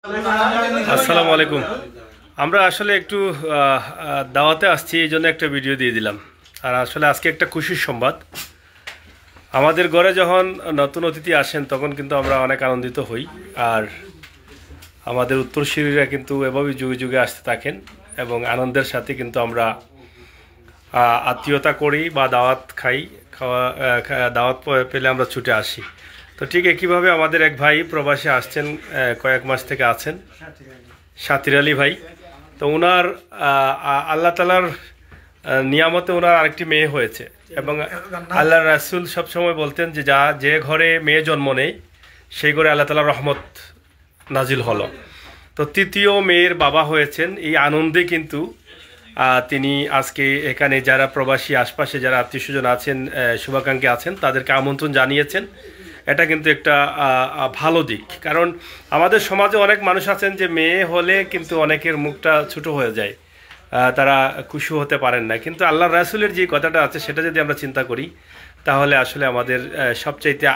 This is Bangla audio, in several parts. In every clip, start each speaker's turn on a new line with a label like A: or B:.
A: আসসালামু আলাইকুম। আমরা আসলে একটু দাওয়াতে আসছি, এই জন্য একটা ভিডিও দিয়ে দিলাম। আর আসলে আজকে একটা খুশির সংবাদ, আমাদের ঘরে যখন নতুন অতিথি আসেন তখন কিন্তু আমরা অনেক আনন্দিত হই। আর আমাদের উত্তরসূরিরা কিন্তু এভাবেই যুগে যুগে আসতে থাকেন এবং আনন্দের সাথে কিন্তু আমরা আত্মীয়তা করি বা দাওয়াত খাই। দাওয়াত পেলে আমরা ছুটে আসি। তো ঠিক একইভাবে আমাদের এক ভাই প্রবাসে আসছেন, কয়েক মাস থেকে আছেন, শাতির আলী ভাই। তো ওনার আল্লাহ তালার নিয়ামতে ওনার আরেকটি মেয়ে হয়েছে এবং আল্লাহ রাসূল সবসময় বলতেন যে যে ঘরে মেয়ে জন্ম নেয় সেই ঘরে আল্লাহ তালার রহমত নাজিল হলো। তো তৃতীয় মেয়ের বাবা হয়েছেন, এই আনন্দে কিন্তু তিনি আজকে এখানে যারা প্রবাসী আশপাশে যারা আত্মীয় স্বজন আছেন, শুভাকাঙ্ক্ষী আছেন, তাদেরকে আমন্ত্রণ জানিয়েছেন। এটা কিন্তু একটা ভালো দিক, কারণ আমাদের সমাজে অনেক মানুষ আছেন যে মেয়ে হলে কিন্তু অনেকের মুখটা ছোটো হয়ে যায়, তারা খুশি হতে পারেন না। কিন্তু আল্লাহ রাসূলের যে কথাটা আছে সেটা যদি আমরা চিন্তা করি তাহলে আসলে আমাদের সবচাইতে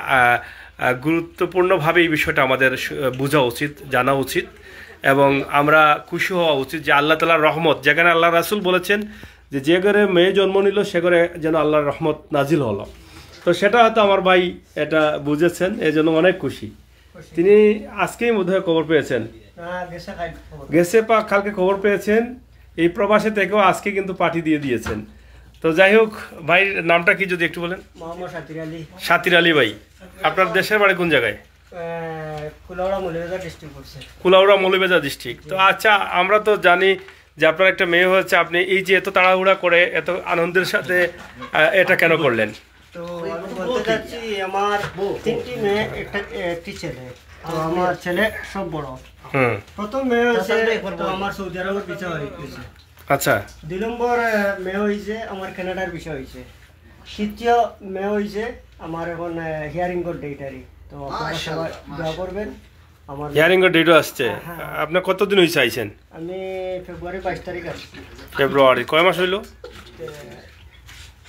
A: গুরুত্বপূর্ণভাবে এই বিষয়টা আমাদের বোঝা উচিত, জানা উচিত এবং আমরা খুশি হওয়া উচিত যে আল্লাহ তাআলার রহমত, যেখানে আল্লাহ রাসূল বলেছেন যে ঘরে মেয়ে জন্ম নিল সে ঘরে যেন আল্লাহর রহমত নাজিল হলো। তো সেটা হয়তো আমার ভাই এটা বুঝেছেন, এই জন্য অনেক খুশি। তিনি আজকেই বোধহয় খবর পেয়েছেন, গেছে কালকে খবর পেয়েছেন, এই প্রবাসে থেকেও আজকে কিন্তু পার্টি দিয়ে দিয়েছেন। তো যাই হোক, ভাইয়ের নামটা কি যদি একটু বলেন?
B: মোহাম্মদ শাতির আলী।
A: শাতির আলী ভাই, আপনার দেশের বাড়ি কোন জায়গায়?
B: কুলাউড়া মৌলভীবাজার ডিস্ট্রিক্ট পড়ছে।
A: কুলাউড়া মৌলভীবাজার ডিস্ট্রিক্ট। তো আচ্ছা, আমরা তো জানি যে আপনার একটা মেয়ে হয়েছে, আপনি এই যে এত তাড়াহুড়া করে এত আনন্দের সাথে এটা কেন করলেন?
B: তো আমি বলতে চাচ্ছি, আমার তিনটি মেয়ে একটি ছেলে। তো আমার ছেলে সব বড়। প্রথম মেয়ে হয়েছে আমার সৌদি আরবের বিষয় হয়েছে।
A: আচ্ছা।
B: 2 নম্বর মেয়ে হয়েছে আমার কানাডার বিষয় হয়েছে। তৃতীয় মেয়ে হয়েছে আমার এখন হিয়ারিং কোড ডেটারি। তো আপনারা সবাই দোয়া করবেন। আমার
A: হিয়ারিং কোড ডেটও আসছে। আপনি কতদিন হয়েছে আইছেন?
B: আমি ফেব্রুয়ারি 22 তারিখ আসছি।
A: ফেব্রুয়ারি কয় মাস হইল?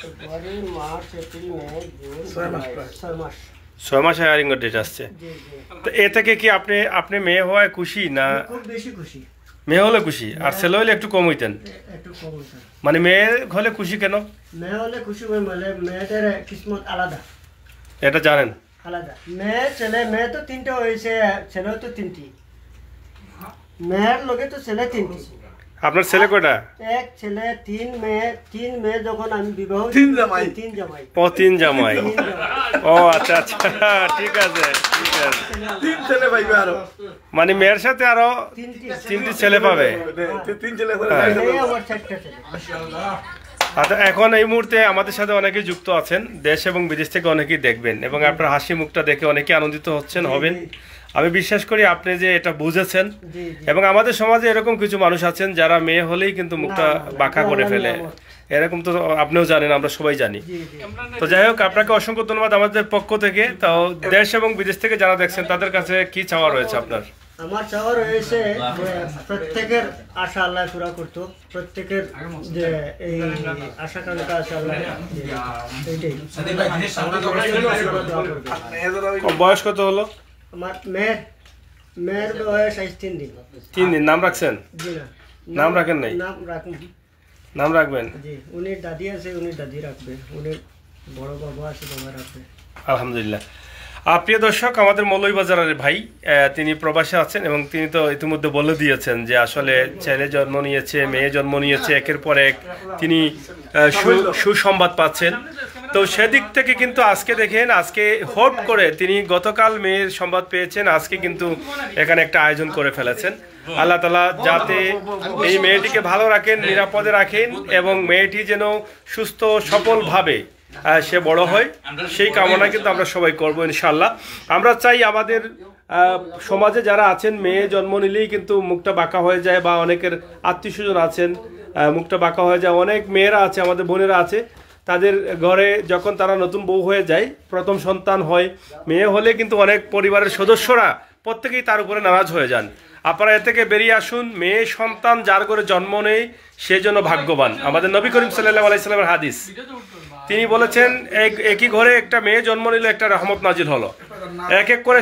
B: ফেব্রুয়ারি, মার্চ, এপ্রিল, মে, জুন, 6 মাস।
A: 6 মাস হিয়ারিং কোড ডেট আসছে। তো এ থেকে কি আপনি মেয়ে হওয়ায় খুশি না?
B: খুব বেশি খুশি।
A: মেয়ে হলে খুশি, আর ছেলে হলে একটু কম হইতেন?
B: একটু কম হইতেন।
A: মানে মেয়ে হলে খুশি কেন?
B: মেয়ে হলে খুশি হই, মানে মেয়েদের কিসমত আলাদা।
A: এটা জানেন?
B: আলাদা। মেয়ে তো 3টে হয়েছে, ছেলেও তো 3টি। মেয়ের লগে তো ছেলে 3টি।
A: আপনার ছেলে কয়টা?
B: এক ছেলে, 3 মেয়ে যখন আমি বিবাহ 3 জামাই।
A: ও 3 জামাই। ও আচ্ছা আচ্ছা, ঠিক আছে ঠিক আছে।
C: 3 ছেলে পাইবে আরো,
A: মানে মেয়ের সাথে আরো 3টি ছেলে পাবে।
C: 3 ছেলে
B: আমার 4টা ছেলে।
A: আচ্ছা, এখন এই মুহূর্তে আমাদের সাথে অনেকেই যুক্ত আছেন, দেশ এবং বিদেশ থেকে অনেকেই দেখবেন এবং আপনার হাসি মুখটা দেখে অনেকে আনন্দিত হবেন। আমি বিশ্বাস করি আপনি যে এটা বুঝেছেন। এবং আমাদের সমাজে এরকম কিছু মানুষ আছেন যারা মেয়ে হলেই কিন্তু মুখটা বাঁকা করে ফেলে, এরকম তো আপনিও জানেন, আমরা সবাই জানি। তো যাই হোক, আপনাকে অসংখ্য ধন্যবাদ আমাদের পক্ষ থেকে। তো দেশ এবং বিদেশ থেকে যারা দেখছেন তাদের কাছে কি চাওয়া রয়েছে আপনার?
B: আমার চাওয়া রয়েছে প্রত্যেকের আশা আল্লাহ পুরা করতো, প্রত্যেকের যে এই আশা কাঙ্ক্ষা আছে আল্লাহ এইটাই।
A: বয়স কত হলো?
B: আমার মেয়ের বয়স 3 দিন।
A: 3 দিন। নাম রাখছেন?
B: জি না,
A: নাম রাখেন নাই?
B: নাম রাখুন।
A: নাম রাখবেন?
B: জি, উনি দাদি আছে, উনি দাদি রাখবে, উনি বড় বাবা আছে, বাবা রাখবে।
A: আলহামদুলিল্লাহ। প্রিয় দর্শক, আমাদের মৌলভীবাজারের ভাই, তিনি প্রবাসে আছেন এবং তিনি তো ইতিমধ্যে বলে দিয়েছেন যে আসলে ছেলে জন্ম নিয়েছে, মেয়ে জন্ম নিয়েছে, একের পর এক তিনি সুসংবাদ পাচ্ছেন। তো সেদিক থেকে কিন্তু আজকে দেখেন, আজকে হট করে তিনি গতকাল মেয়ের সংবাদ পেয়েছেন, আজকে কিন্তু এখানে একটা আয়োজন করে ফেলেছেন। আল্লাহ তাআলা যাতে এই মেয়েটিকে ভালো রাখেন, নিরাপদে রাখেন এবং মেয়েটি যেন সুস্থ সফলভাবে সে বড় হয়, সেই কামনা কিন্তু আমরা সবাই করবো ইনশাআল্লাহ। আমরা চাই আমাদের সমাজে যারা আছেন, মেয়ে জন্ম নিলেই কিন্তু মুখটা বাঁকা হয়ে যায়, বা অনেকের আত্মীয় স্বজন আছেন মুখটা বাঁকা হয়ে যায়। অনেক মেয়েরা আছে, আমাদের বোনেরা আছে, তাদের ঘরে যখন তারা নতুন বউ হয়ে যায়, প্রথম সন্তান হয়, মেয়ে হলে কিন্তু অনেক পরিবারের সদস্যরা প্রত্যেকেই তার উপরে নারাজ হয়ে যান। আপনারা এ থেকে বেরিয়ে আসুন। মেয়ে সন্তান যার ঘরে জন্ম নেয় সে জন্য ভাগ্যবান। আমাদের নবী করিম সাল্লাল্লাহু আলাইহি সাল্লামের হাদিস, তিনি বলেছেন একই ঘরে একটা মেয়ে জন্ম নিলে একটা রহমত নাজিল হলো। এক এক করে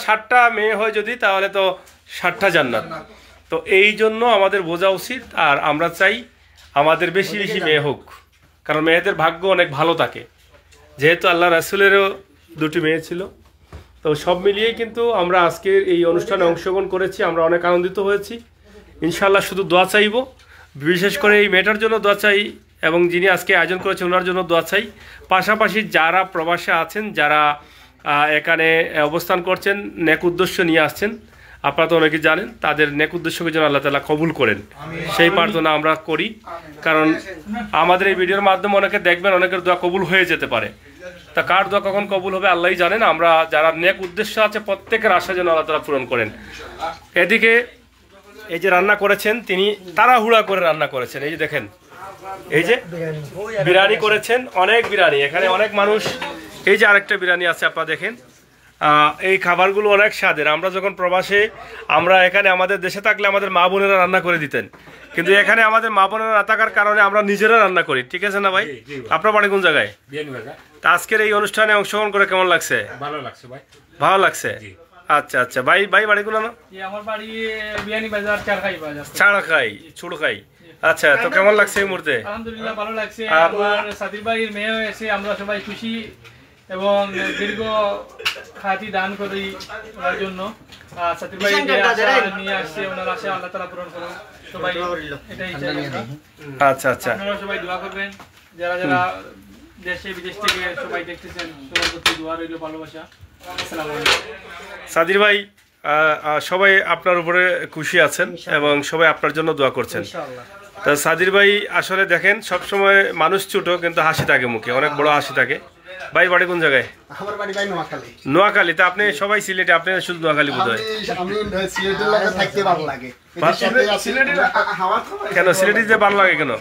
A: 7টা মেয়ে হয় যদি, তাহলে তো 60টা জান্নাত। তো এই জন্য আমাদের বোঝা উচিত, আর আমরা চাই আমাদের বেশি বেশি মেয়ে হোক, কারণ মেয়েদের ভাগ্য অনেক ভালো থাকে। যেহেতু আল্লাহ রাসূলেরও 2টি মেয়ে ছিল, তো সব মিলিয়ে কিন্তু আমরা আজকের এই অনুষ্ঠানে অংশগ্রহণ করেছি, আমরা অনেক আনন্দিত হয়েছি। ইনশাআল্লাহ শুধু দোয়া চাইব, বিশেষ করে এই মেয়েটার জন্য দোয়া চাই, এবং যিনি আজকে আয়োজন করেছেন ওনার জন্য দোয়া চাই। পাশাপাশি যারা প্রবাসে আছেন, যারা এখানে অবস্থান করছেন, নেক উদ্দেশ্য নিয়ে আসছেন, আপনারা তো অনেকে জানেন, তাদের নেক উদ্দেশ্যকে যেন আল্লাহ তাআলা কবুল করেন, সেই প্রার্থনা আমরা করি। কারণ আমাদের এই ভিডিওর মাধ্যমে অনেকে দেখবেন, অনেকের দোয়া কবুল হয়ে যেতে পারে। তা কার দোয়া কখন কবুল হবে আল্লাহই জানেন। আমরা যারা নেক উদ্দেশ্য আছে প্রত্যেকের আশা যেন আল্লাহ তাআলা পূরণ করেন। এদিকে এই যে রান্না করেছেন, তিনি তাড়াহুড়া করে রান্না করেছেন। এই যে দেখেন, এই যে বিরিয়ানি করেছেন, অনেক বিরিয়ানি, এখানে অনেক মানুষ। এই যে আরেকটা বিরিয়ানি আছে, আপনারা দেখেন। এই খাবারগুলো অনেক স্বাদের। আমরা যখন প্রবাসে, আমরা এখানে আমাদের দেশে থাকলে আমাদের মা বোনেরা রান্না করে দিতেন, কিন্তু এখানে আমাদের মা বোনেরা না থাকার কারণে আমরা নিজেরা রান্না করি। ঠিক আছে না ভাই? আপনার বাড়ি কোন জায়গায়? তা আজকের এই অনুষ্ঠানে অংশগ্রহণ করে কেমন লাগছে?
D: ভালো লাগছে ভাই।
A: ভালো লাগছে। আচ্ছা আচ্ছা ভাই, বাড়ি কোন?
D: আমার বাড়ি বিয়ানি বাজার, চারখাই বাজার।
A: চারখাই, চুড়খাই। আচ্ছা, তো কেমন লাগছে এই মুহূর্তে?
D: আলহামদুলিল্লাহ ভালো লাগছে। আমার সাদির ভাইয়ের মেয়ে হয়েছে, আমরা সবাই খুশি এবং দীর্ঘ খাতি দান করি ওনার জন্য। সাদির ভাই নিয়ে আসছে, ওনার আশা আল্লাহ তাআলা পূরণ করুন সবাই, এটাই চাই আমরা।
A: আচ্ছা আচ্ছা,
D: আপনারা সবাই দোয়া করবেন, যারা যারা দেশে বিদেশ থেকে সবাই দেখতেছেন, সবার প্রতি দোয়া রইল, ভালোবাসা। আসসালামু আলাইকুম।
A: সাদির ভাই, সবাই আপনার উপরে খুশি আছেন এবং সবাই আপনার জন্য দোয়া করছেন। তা সাদির ভাই আসলে দেখেন, সবসময় মানুষ ছোট কিন্তু হাসি থাকে মুখে, অনেক বড় হাসি থাকে। ভাই বাড়ি কোন জায়গায়?
E: আমার বাড়ি ভাই নোয়াখালী।
A: নোয়াখালী। তা আপনি সবাই সিলেটে, আপনি শুধু নোয়াখালী বোধহয়?
E: আমি সিলেটের লাগে থাকতে ভালো লাগে।
A: কেন সিলেটে যে ভালো লাগে কেন?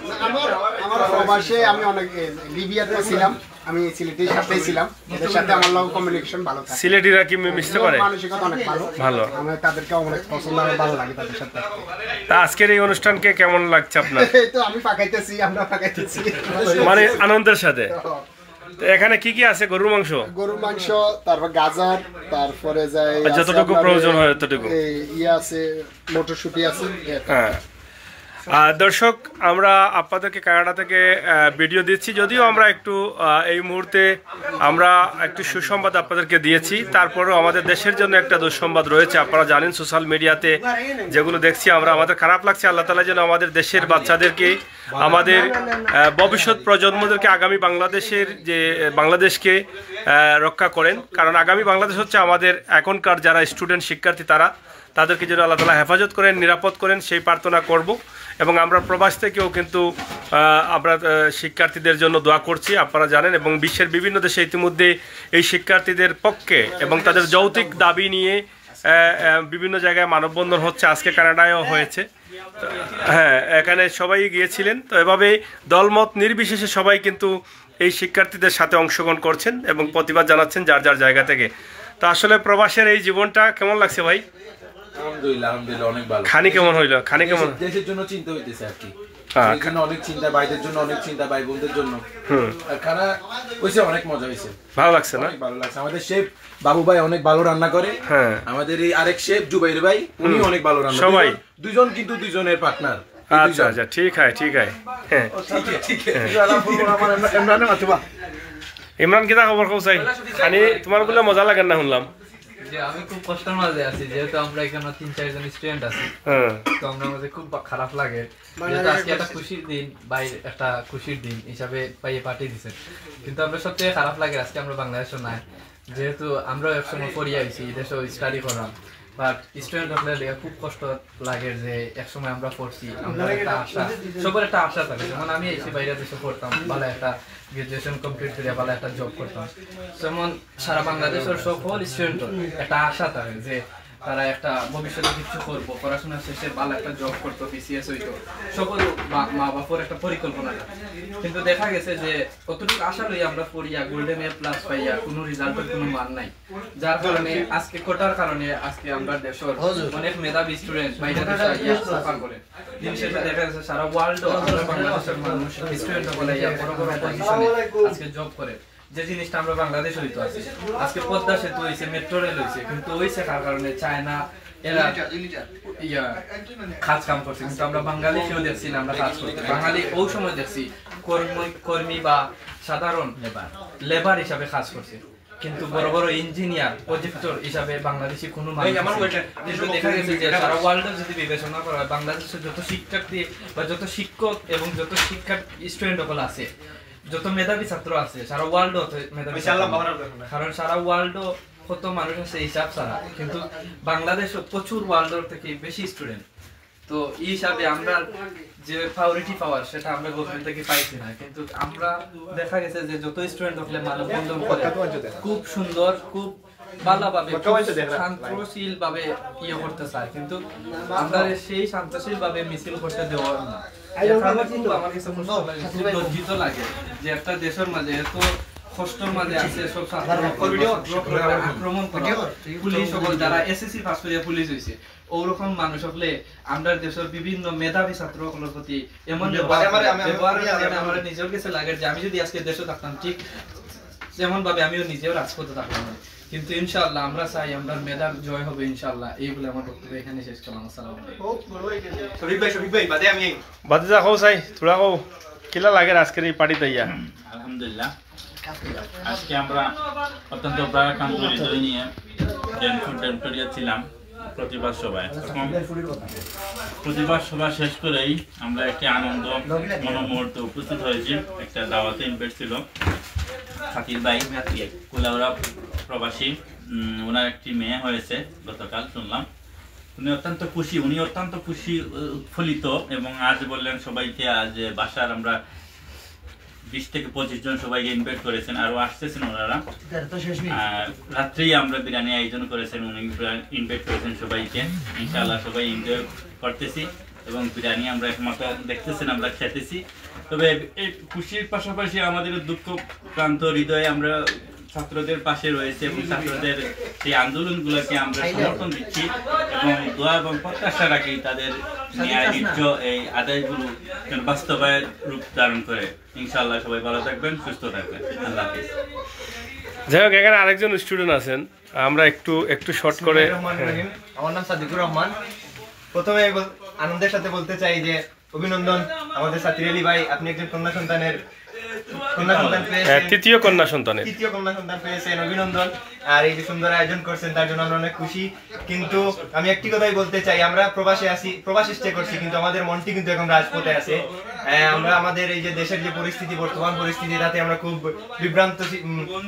E: আমার প্রবাসে আমি অনেক লিবিয়াতে ছিলাম, আমি সিলেটের সাথেই ছিলাম, এদের সাথে আমার লগে কমিউনিকেশন ভালো থাকে।
A: সিলেটিরা কি মিশতে পারে?
E: মানসিকতা অনেক ভালো।
A: ভালো।
E: আমার তাদেরকে অনেক পছন্দ, আমার ভালো লাগে তাদের সাথে।
A: তা আজকের এই অনুষ্ঠানকে কেমন লাগছে আপনার?
E: এই তো আমি পাকাইতেছি, আমরা পাকাইতেছি
A: মানে আনন্দের সাথে। তো এখানে কি কি আছে? গরুর মাংস,
E: গরুর মাংস, তারপর গাজর, তারপরে যায়
A: যতটুকু প্রয়োজন হয় ততটুকু।
E: ইয়ে আছে, মটরশুঁটি আছে।
A: হ্যাঁ। দর্শক, আমরা আপনাদেরকে কানাডা থেকে ভিডিও দিচ্ছি, যদিও আমরা একটু এই মুহূর্তে আমরা একটু সুসংবাদ আপনাদেরকে দিয়েছি, তারপরেও আমাদের দেশের জন্য একটা দুঃসংবাদ রয়েছে। আপনারা জানেন সোশ্যাল মিডিয়াতে যেগুলো দেখছি আমরা, আমাদের খারাপ লাগছে। আল্লাহ তাআলা যেন আমাদের দেশের বাচ্চাদেরকে, আমাদের ভবিষ্যৎ প্রজন্মদেরকে, আগামী বাংলাদেশকে রক্ষা করেন। কারণ আগামী বাংলাদেশ হচ্ছে আমাদের এখনকার যারা স্টুডেন্ট, শিক্ষার্থী, তাদেরকে যেন আল্লাহ তাআলা হেফাজত করেন, নিরাপদ করেন, সেই প্রার্থনা করব। এবং আমরা প্রবাস থেকেও কিন্তু আমরা শিক্ষার্থীদের জন্য দোয়া করছি, আপনারা জানেন। এবং বিশ্বের বিভিন্ন দেশে ইতিমধ্যে এই শিক্ষার্থীদের পক্ষে এবং তাদের যৌক্তিক দাবি নিয়ে বিভিন্ন জায়গায় মানববন্ধন হচ্ছে। আজকে কানাডায়ও হয়েছে। হ্যাঁ, এখানে সবাই গিয়েছিলেন। তো এভাবে দলমত নির্বিশেষে সবাই কিন্তু এই শিক্ষার্থীদের সাথে অংশগ্রহণ করছেন এবং প্রতিবাদ জানাচ্ছেন যার যার জায়গা থেকে। তো আসলে প্রবাসের এই জীবনটা কেমন লাগছে ভাই?
C: আলহামদুলিল্লাহ, অনেক ভালো।
A: খানি কেমন হইলো? খানি কেমন?
C: দেশের জন্য চিন্তা হইতেছে আর কি, অনেক চিন্তা, ভাইদের জন্য অনেক চিন্তা, ভাই বোনদের জন্য। আর খানা হইছে, অনেক মজা হইছে,
A: ভালো লাগছে না?
C: ভালো লাগছে। আমাদের শেফ বাবু ভাই অনেক ভালো রান্না করে। হ্যাঁ, আমাদের এই আরেক শেফ জুবাইর ভাই, উনি অনেক ভালো রান্না করে। সবাই দুজন, কিন্তু দুজনের পার্টনার।
A: আচ্ছা আচ্ছা, ঠিক আছে, ঠিক আছে। হ্যাঁ, ইমরান কিতা খবর কও চাই? খানি তোমার বলে মজা লাগে না শুনলাম?
F: যে আমি খুব কষ্টের মাঝে আছি, যেহেতু আমরা এখানে 3-4 জন স্টুডেন্ট আছি, তো আমরা মাঝে খুব খারাপ লাগে। যেহেতু আজকে একটা খুশির দিন, ভাই একটা খুশির দিন হিসাবে পাইয়ে পাঠিয়ে দিচ্ছেন, কিন্তু আমরা সবথেকে খারাপ লাগে আজকে আমরা বাংলাদেশে নাই। যেহেতু আমরা একসময় পড়িয়ে আইছি, দেশেও স্টাডি করলাম, বাট স্টুডেন্ট হলে খুব কষ্ট লাগে যে একসময় আমরা পড়ছি, আমরা একটা আশা, সবার একটা আশা থাকে। যেমন আমি এসে বাইরে দেশে পড়তাম, ভালো একটা গ্রাজুয়েশন কমপ্লিট করে ভালো একটা জব করতাম, যেমন সারা বাংলাদেশের সকল স্টুডেন্টের একটা আশা থাকে যে তারা একটা ভবিষ্যতে কিছু করবো, পড়াশোনা শেষে ভালো একটা জব করতো, বিসিএস হইতো, সকল মা বাবার একটা পরিকল্পনা থাকে। কিন্তু দেখা গেছে যে কতটুকু আশা লই আমরা পড়িয়া গোল্ডেন এ প্লাস পাইয়া কোনো রেজাল্টের কোনো মান নাই, যার কারণে আজকে কোটার কারণে আজকে আমরা দেশের অনেক মেধাবী স্টুডেন্ট বাইরে দেশে ইয়া সাফার করে। দিন শেষে দেখা যাচ্ছে সারা ওয়ার্ল্ডও আমরা বাংলাদেশের মানুষ স্টুডেন্ট বলে ইয়া বড় বড় পজিশনে আজকে জব করে। যে জিনিসটা আমরা বাংলাদেশ হইতো আছি, আজকে পদ্মা সেতু হয়েছে, মেট্রো রেল হয়েছে, কিন্তু হয়েছে কার কারণে? চায়না এরা কাজ কাম করছে, কিন্তু আমরা বাঙালি কেউ দেখছি না আমরা কাজ করতে। বাঙালি ওই সময় দেখছি কর্মী বা সাধারণ লেবার হিসাবে কাজ করছে, কিন্তু বড় বড় ইঞ্জিনিয়ার প্রজেক্টর হিসাবে বাংলাদেশি কোনো মানুষ কিন্তু দেখা গেছে যে সারা ওয়ার্ল্ডে যদি বিবেচনা করা হয় বাংলাদেশের যত শিক্ষার্থী বা যত শিক্ষক এবং যত শিক্ষার স্টুডেন্ট সকল আছে, যত মেধাবী ছাত্র আছে সারা ওয়ার্ল্ড মেধাবী, কারণ সারা ওয়ার্ল্ড কত মানুষ আছে হিসাব ছাড়া, কিন্তু বাংলাদেশ প্রচুর ওয়ার্ল্ড থেকে বেশি স্টুডেন্ট। তো এই হিসাবে আমরা যে প্রায়োরিটি পাওয়ার সেটা আমরা গভর্নমেন্ট থেকে পাইছি না, কিন্তু আমরা দেখা গেছে যে যত স্টুডেন্ট হলে মানববন্ধন করে খুব সুন্দর, খুব ভালোভাবে শান্তশীল ভাবে ইয়ে করতে চায়, কিন্তু আমরা সেই শান্তশীল ভাবে মিছিল করতে দেওয়া না। আমার কাছে লজ্জিত লাগে যে একটা দেশের মাঝে এত কষ্টের মাঝে আছে সব আক্রমণ করা, পুলিশ সকল যারা এসএসসি পাস করে পুলিশ হয়েছে ওরকম মানুষ হলে আমরা দেশের বিভিন্ন মেধাবী ছাত্র সকলের প্রতি এমন ব্যবহার আমার নিজের কাছে লাগে যে আমি যদি আজকে দেশে থাকতাম ঠিক যেমন ভাবে আমিও নিজেও রাজপথে থাকতাম। কিন্তু ইনশাআল্লাহ আমরা চাই আমরা মেধার জয় হবে ইনশাআল্লাহ। এই বলে আমার বক্তব্য এখানে শেষ করলাম। আসসালামু আলাইকুম।
E: শরীফ ভাই বাদে আমি
A: বাদে যা খাও চাই তোরা খাও কিলা লাগে আজকের এই পার্টি তাইয়া।
G: আলহামদুলিল্লাহ আজকে আমরা অত্যন্ত প্রাণান্ত হৃদয় নিয়ে ছিলাম প্রতিবাদ সভায়। প্রতিবাদ সভা শেষ করেই আমরা একটি আনন্দ মনোমুহূর্তে উপস্থিত হয়েছি। একটা দাওয়াতে ইনভাইট ছিল সাকির ভাই কুলাউড়া প্রবাসী, ওনার একটি মেয়ে হয়েছে গতকাল শুনলাম। উনি অত্যন্ত খুশি উৎফুল্লিত, এবং আজ বললেন সবাইকে আজ বাসার আমরা 20 থেকে 25 জন সবাইকে ইনভাইট করেছেন, আরো আসতেছেন ওনারা। রাত্রেই আমরা বিরিয়ানি আয়োজন করেছেন, উনি ইনভাইট করেছেন সবাইকে। ইনশাআল্লাহ সবাই এনজয় করতেছি এবং বিরিয়ানি আমরা একমাত্র দেখতেছেন, আমরা খেতেছি। তবে এই খুশির পাশাপাশি আমাদের দুঃখ ক্রান্ত হৃদয়ে আমরা ছাত্রদের পাশে রয়েছে এবং ছাত্রদের সেই আন্দোলনগুলোকে আমরা সমর্থন দিচ্ছি এবং দোয়া এবং প্রত্যাশা রাখি তাদের ন্যায় ন্যায্য এই আদায়গুলো বাস্তবায়ন রূপ ধারণ করে। ইনশাআল্লাহ সবাই ভালো থাকবেন, সুস্থ থাকবেন। আল্লাহ হাফেজ।
A: যাই হোক, এখানে আরেকজন স্টুডেন্ট আছেন, আমরা একটু শর্ট করে।
H: আমার নাম সাদিকুর রহমান। প্রথমে আনন্দের সাথে বলতে চাই যে অভিনন্দন আমাদের সাতির আলী ভাই, আপনি একজন কন্যা সন্তান পেয়েছেন, তৃতীয় কন্যা সন্তান পেয়েছেন, অভিনন্দন। আর এই যে সুন্দর আয়োজন করছেন তার জন্য আমরা অনেক খুশি। কিন্তু আমি একটি কথাই বলতে চাই, আমরা প্রবাসে স্টে করছি, কিন্তু আমাদের মনটি কিন্তু এখন রাজপথে আছে। আমরা আমাদের এই যে দেশের যে পরিস্থিতি, বর্তমান পরিস্থিতি, তাতে আমরা খুব বিভ্রান্ত,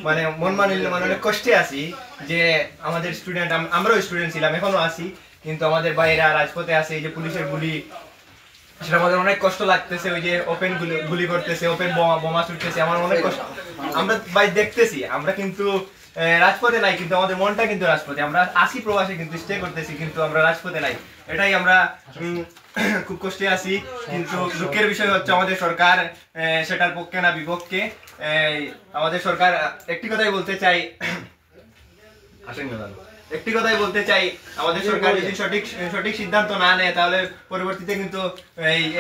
H: মানে মন মানে অনেক কষ্টে আছি যে আমাদের স্টুডেন্ট, আমরাও স্টুডেন্ট ছিলাম, এখনো আছি, কিন্তু আমাদের বাইরা রাজপথে আছে। এই যে পুলিশের গুলি, সেটা আমাদের অনেক কষ্ট লাগতেছে। ওই যে ওপেন গুলি করতেছে, ওপেন বোমা ছুটতেছে, আমার অনেক কষ্ট। আমরা ভাই দেখতেছি, আমরা কিন্তু রাজপথে নাই, কিন্তু আমাদের মনটা কিন্তু রাজপথে। আমরা আসি প্রবাসে, কিন্তু স্টে করতেছি, কিন্তু আমরা রাজপথে নাই। এটাই আমরা খুব কষ্টে আছি। কিন্তু দুঃখের বিষয় হচ্ছে আমাদের সরকার সেটার পক্ষে না বিপক্ষে। আমাদের সরকার একটি কথাই বলতে চাই, আমাদের সরকার যদি সঠিক সিদ্ধান্ত না নেয়, তাহলে পরবর্তীতে কিন্তু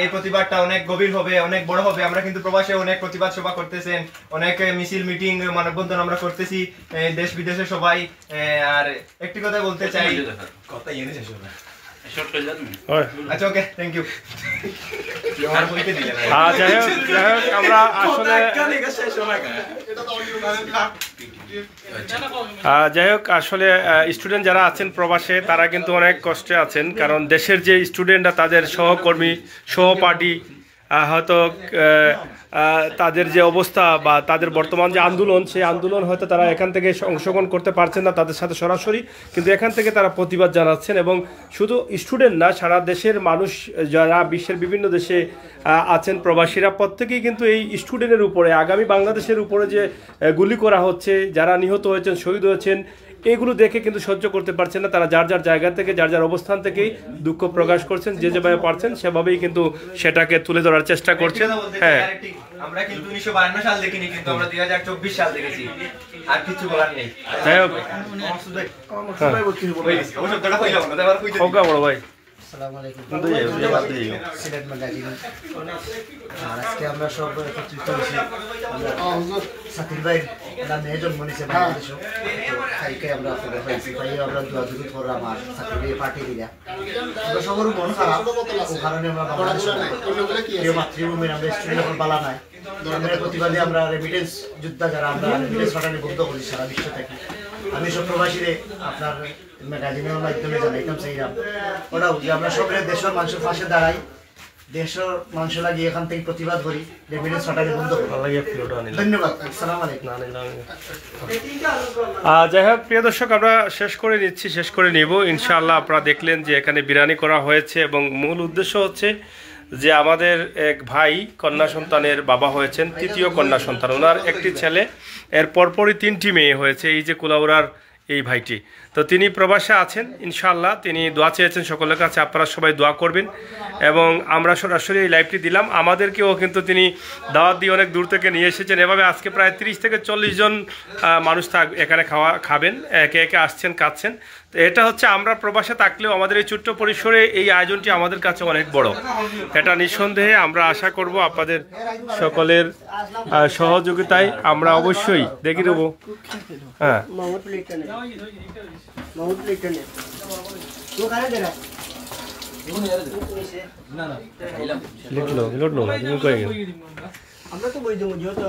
H: এই প্রতিবাদটা অনেক গভীর হবে, অনেক বড় হবে। আমরা কিন্তু প্রবাসে অনেক প্রতিবাদ সভা করতেছেন, অনেক মিছিল মিটিং মানববন্ধন আমরা করতেছি, দেশ বিদেশে সবাই। আর একটি কথা বলতে চাই, আচ্ছা ওকে, থ্যাংক ইউ।
A: আমরা আসলে যাই হোক, আসলে স্টুডেন্ট যারা আছেন প্রবাসে তারা কিন্তু অনেক কষ্টে আছেন, কারণ দেশের যে স্টুডেন্টরা তাদের সহকর্মী সহপাঠী হয়তো তাদের যে অবস্থা বা তাদের বর্তমান যে আন্দোলন, সেই আন্দোলন হয়তো তারা এখান থেকে অংশগ্রহণ করতে পারছেন না তাদের সাথে সরাসরি, কিন্তু এখান থেকে তারা প্রতিবাদ জানাচ্ছেন। এবং শুধু স্টুডেন্ট না, সারা দেশের মানুষ যারা বিশ্বের বিভিন্ন দেশে আছেন প্রবাসীরা, প্রত্যেকেই কিন্তু এই স্টুডেন্টের উপরে, আগামী বাংলাদেশের উপরে যে গুলি করা হচ্ছে, যারা নিহত হয়েছেন, শহীদ হয়েছেন, এগুলো দেখে কিন্তু সহ্য করতে পারছেন না। তারা যার যার জায়গা থেকে, যার যার অবস্থান থেকেই দুঃখ প্রকাশ করছেন, যে যেভাবে পারছেন সেভাবেই কিন্তু সেটাকে তুলে ধরার চেষ্টা করছেন। হ্যাঁ,
H: আমরা কিন্তু 1952 সাল দেখিনি, কিন্তু আমরা 2024 সাল দেখেছি। আর কিছু বলার নেই।
A: যাই হোক, বড় ভাই
B: আসসালামু আলাইকুম। সিলেট ম্যাগাজিন। আর আজকে আমরা সব একত্রিত হয়েছি। সাকির ভাই মেয়ে জন্ম নিয়েছে বাংলাদেশে। তাইকে আমরা খবর পাইছি, তাই আমরা দোয়াদুরি করে আমার সাকির পার্টি দিলা। আমরা সবার মন খারাপ, ও কারণে আমরা বাংলাদেশে মাতৃভূমির আমরা স্টুডেন্ট এখন বালা নাই। আমাদের প্রতিবাদে আমরা রেমিটেন্স যোদ্ধা যারা আমরা রেমিটেন্স পাঠানি বন্ধ করি সারা বিশ্ব থেকে। আমি সব প্রবাসীরে আপনার ম্যাগাজিনের মাধ্যমে জানাইতাম চাইলাম ওটাও যে আমরা সবাই দেশের মানুষের পাশে দাঁড়াই, দেশের মানুষ লাগিয়ে এখান থেকে প্রতিবাদ করি, রেমিটেন্স পাঠানি বন্ধ করি। ধন্যবাদ। আসসালামু আলাইকুম।
A: যাই হোক প্রিয় দর্শক, আমরা শেষ করে নিব ইনশাআল্লাহ। আপনারা দেখলেন যে এখানে বিরিয়ানি করা হয়েছে এবং মূল উদ্দেশ্য হচ্ছে যে আমাদের এক ভাই কন্যা সন্তানের বাবা হয়েছেন, তৃতীয় কন্যা সন্তান। ওনার একটি ছেলে, এর পরপরই 3টি মেয়ে হয়েছে। এই যে কুলাউড়ার এই ভাইটি, তো তিনি প্রবাসে আছেন ইনশাআল্লাহ। তিনি দোয়া চেয়েছেন সকলের কাছে, আপনারা সবাই দোয়া করবেন। এবং আমরা সরাসরি এই লাইভটি দিলাম, আমাদেরকেও কিন্তু তিনি দাওয়াত দিয়ে অনেক দূর থেকে নিয়ে এসেছেন। এভাবে আজকে প্রায় 30 থেকে 40 জন মানুষ এখানে খাবেন, একে একে আসছেন, কাঁদছেন। তো এটা হচ্ছে আমরা প্রবাসে থাকলেও আমাদের এই ছোট্ট পরিসরে এই আয়োজনটি আমাদের কাছে অনেক বড়। এটা নিঃসন্দেহে আমরা আশা করব আপনাদের সকলের সহযোগিতায় আমরা অবশ্যই দেখে দেবো। হ্যাঁ,
B: আমরা তো বই দেবো, যেহেতু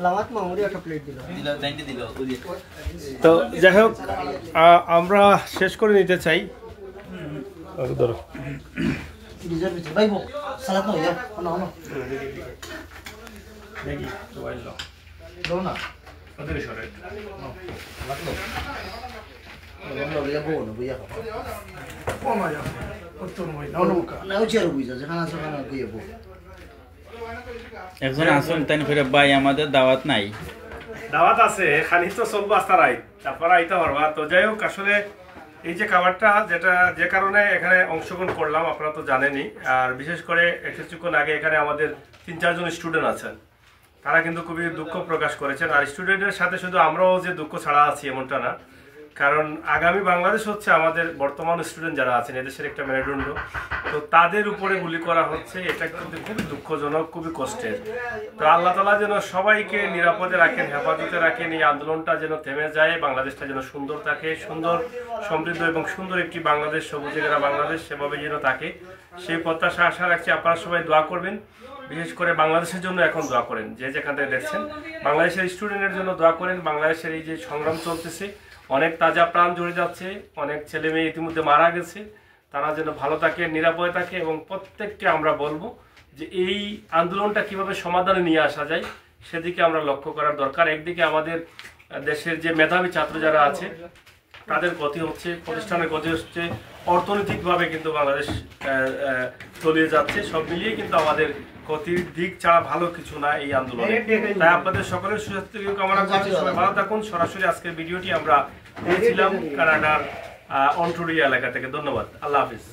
B: লামাত মামুরি একটা প্লেট দিল।
A: তো যাই হোক আমরা শেষ করে নিতে চাই। ধরো
B: ভাই সালাদ
G: একজন আসুন তাই ফিরে ভাই, আমাদের দাওয়াত নাই।
A: দাওয়াত আছে, খালি তো চলবো আস্তারাই, তারপরে আইতে পারবা। তো যাই হোক, আসলে এই যে খাবারটা যে কারণে এখানে অংশগ্রহণ করলাম আপনারা তো জানেনই। আর বিশেষ করে কিছুক্ষণ আগে এখানে আমাদের 3-4 জন স্টুডেন্ট আছেন, তারা কিন্তু খুবই দুঃখ প্রকাশ করেছেন। আর স্টুডেন্টের সাথে শুধু আমরাও যে দুঃখ ছাড়া আছি এমনটা না, কারণ আগামী বাংলাদেশ হচ্ছে আমাদের বর্তমান স্টুডেন্ট যারা আছেন এদেশের একটা মেরুদণ্ড। তো তাদের উপরে গুলি করা হচ্ছে, এটা কিন্তু খুবই দুঃখজনক, খুবই কষ্টের। তো আল্লাহ তাআলা যেন সবাইকে নিরাপদে রাখেন, হেফাজতে রাখেন, এই আন্দোলনটা যেন থেমে যায়, বাংলাদেশটা যেন সুন্দর থাকে, সুন্দর সমৃদ্ধ এবং সুন্দর একটি বাংলাদেশ, সবুজে ঘেরা বাংলাদেশ সেভাবে যেন থাকে, সেই প্রত্যাশা আশা রাখছি। আপনারা সবাই দোয়া করবেন, বিশেষ করে বাংলাদেশের জন্য এখন দোয়া করেন, যে যেখান থেকে দেখছেন বাংলাদেশের স্টুডেন্টের জন্য দোয়া করেন। বাংলাদেশের এই যে সংগ্রাম চলতেছে, অনেক তাজা প্রাণ জড়ে যাচ্ছে, অনেক ছেলে মেয়ে ইতিমধ্যে মারা গেছে, তারা যেন ভালো থাকে, নিরাপদে থাকে। এবং প্রত্যেককে আমরা বলবো যে এই আন্দোলনটা কিভাবে সমাধানে নিয়ে আসা যায় সেদিকে আমরা লক্ষ্য করার দরকার। একদিকে আমাদের দেশের যে মেধাবী ছাত্র যারা আছে তাদের গতি হচ্ছে, প্রতিষ্ঠানের গতি হচ্ছে, অর্থনৈতিকভাবে কিন্তু বাংলাদেশ তলিয়ে যাচ্ছে। সব মিলিয়ে কিন্তু আমাদের গতির দিক ছাড়া ভালো কিছু না এই আন্দোলনে। তাই আপনাদের সকলের সুস্বাস্থ্য কামনা করছি, সবাই ভালো থাকুন। সরাসরি আজকের ভিডিওটি আমরা দিয়েছিলাম কানাডার অন্টারিও এলাকা থেকে। ধন্যবাদ, আল্লাহ হাফিজ।